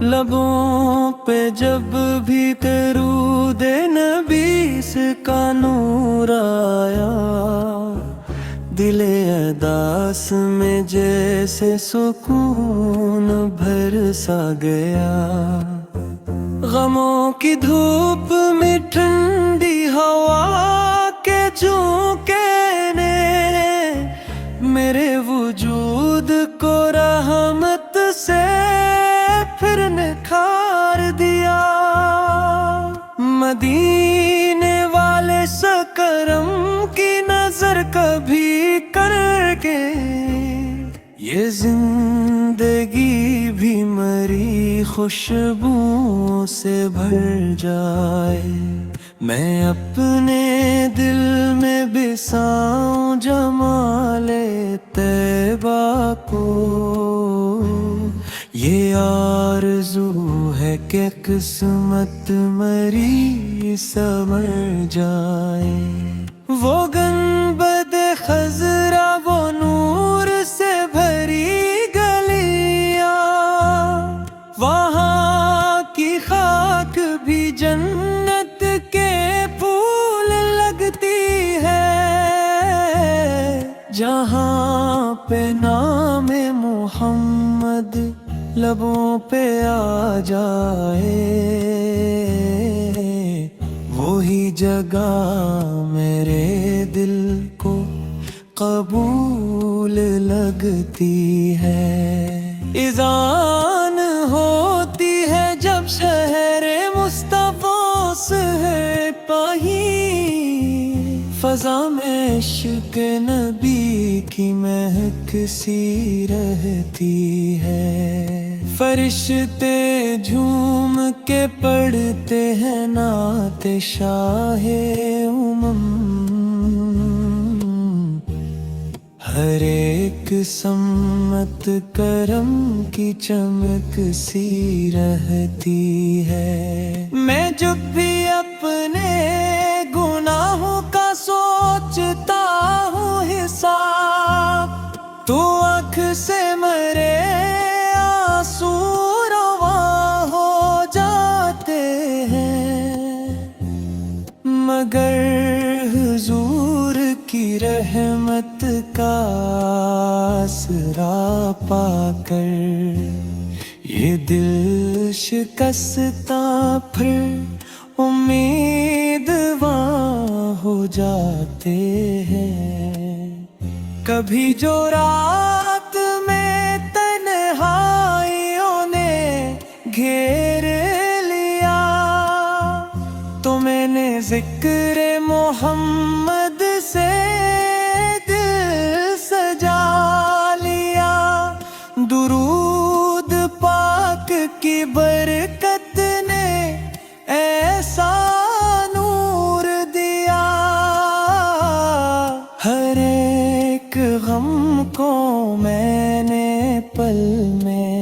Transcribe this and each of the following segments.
لبوں پہ جب بھی درود نبی کا نور آیا، دل ارداس میں جیسے سکون بھر سا گیا۔ غموں کی دھوپ میں ٹھنڈی ہوا کے جھونکے نے میرے وجود کو رحمت سے پھر نکھار دیا۔ مدینے والے سکرم کی نظر کبھی کر کے یہ زندگی بھی مری خوشبو سے بھر جائے۔ میں اپنے دل میں بساؤں جمال طیبہ کو، یہ آرزو ہے کہ قسمت مری سنور جائے۔ وہ گنبد خضرا وہ نور سے بھری گلیاں، وہاں کی خاک بھی جنت کے پھول لگتی ہے، جہاں پہ نام محمد لبوں پہ آ جائے، وہی جگہ میرے دل کو قبول لگتی ہے۔ اذان ہوتی ہے جب شہر مصطفیٰ سے پاہی، فضا میں عشق نبی کی مہک سی رہتی ہے۔ فرشتے جھوم کے پڑھتے ہیں نعت شاہ امم، ہر ایک سمت کرم کی چمک سی رہتی ہے۔ میں جب بھی اپنے گناہوں کا سوچتا ہوں حساب، تو آنکھ سے میرے آنسو رواں ہو جاتے ہیں، مگر حضور کی رحمت کا آسرا پا کر یہ دل شکستہ پھر امیدواں ہو جاتے ہیں۔ کبھی جو رات میں تنہائیوں نے گھیر لیا، تو میں نے ذکر محمد سے دل سجا لیا۔ درود پاک کی برکت نے ایسا نور دیا، ہر ایک غم کو میں نے پل میں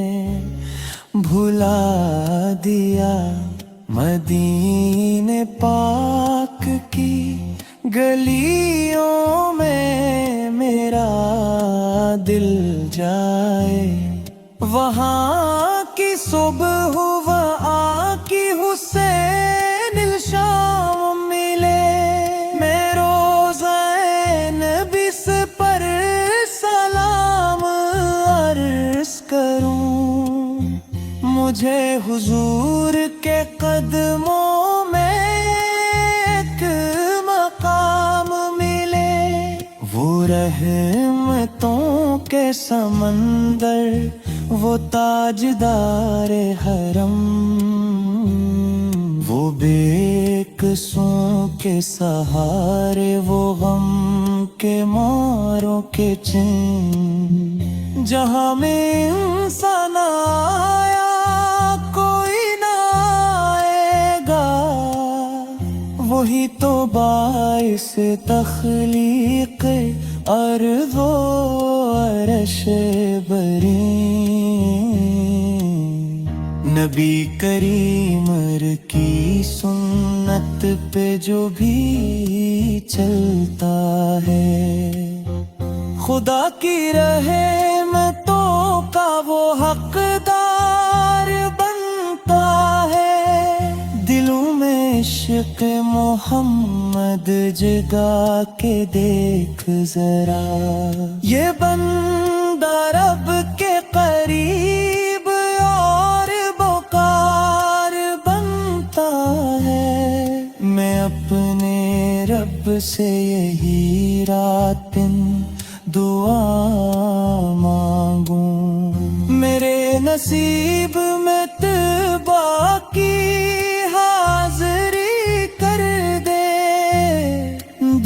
بھلا دیا۔ مدینے پاک کی گلیوں میں میرا دل جائے، وہاں کی صبح وہاں کی حسین الشام ملے۔ میں روزہ نبی پر سلام عرض کروں، مجھے حضور کے قدموں میں ایک مقام ملے۔ وہ رحمتوں کے سمندر، وہ تاجدار حرم، وہ بے قصوں کے سہارے، وہ غم کے ماروں کے چین، جہاں میں انسان آیا کوئی نہ آئے گا، وہی تو باعث تخلیق ارض و عرش بری۔ نبی کریم کی سنت پہ جو بھی چلتا ہے، خدا کی رحمتوں کا وہ حقدار بنتا ہے۔ دلوں میں عشق محمد جگا کے دیکھ ذرا، یہ بندہ رب کے قریب اور بکار بنتا ہے۔ میں اپنے رب سے یہی رات دعا مانگوں، میرے نصیب میں طبع کی حاضری کر دے،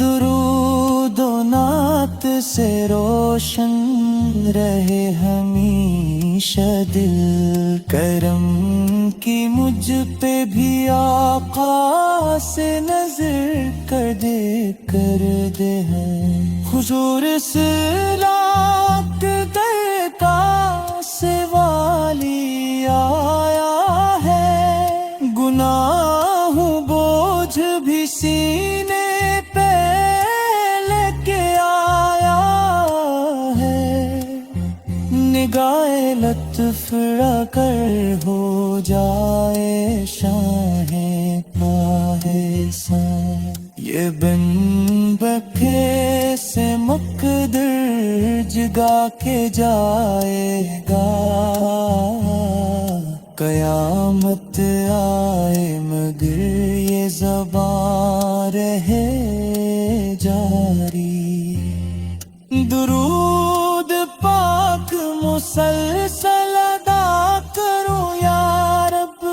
درود و نعت سے روشن رہے ہمیشہ دل، کرم کی مجھ پہ بھی آقا سے نظر کر دے ہے۔ حضور سلاک درکا سے والی آیا ہے، گناہوں بوجھ بھی سینے پہ لے کے آیا ہے، نگاہ لطف اگر ہو جائے شاہ احسان، یہ بن بکھے سے مقدر جگا کے جائے گا، قیامت آئے مگر یہ زبان رہے جاری، درود پاک مسلسل ادا کرو یا رب،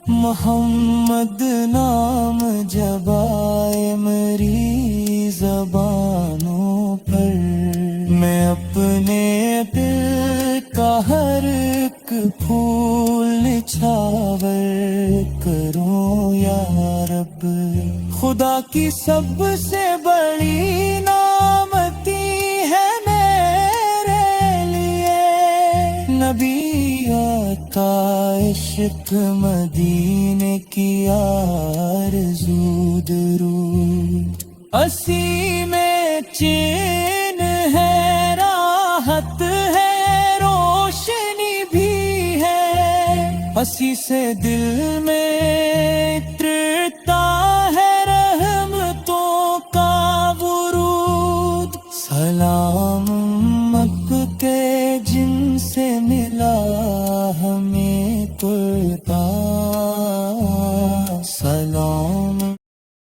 محمد نام جب آئے میری زبانوں پر، میں اپنے دل کا ہر ایک پھول نچھاور کروں یا رب، خدا کی سب سے بڑی نعمتی ہے میرے لیے، نبی کا عشق مدینے کی آرزو درود، اسی میں چین ہے، راحت ہے، روشنی بھی ہے، اسی سے دل میں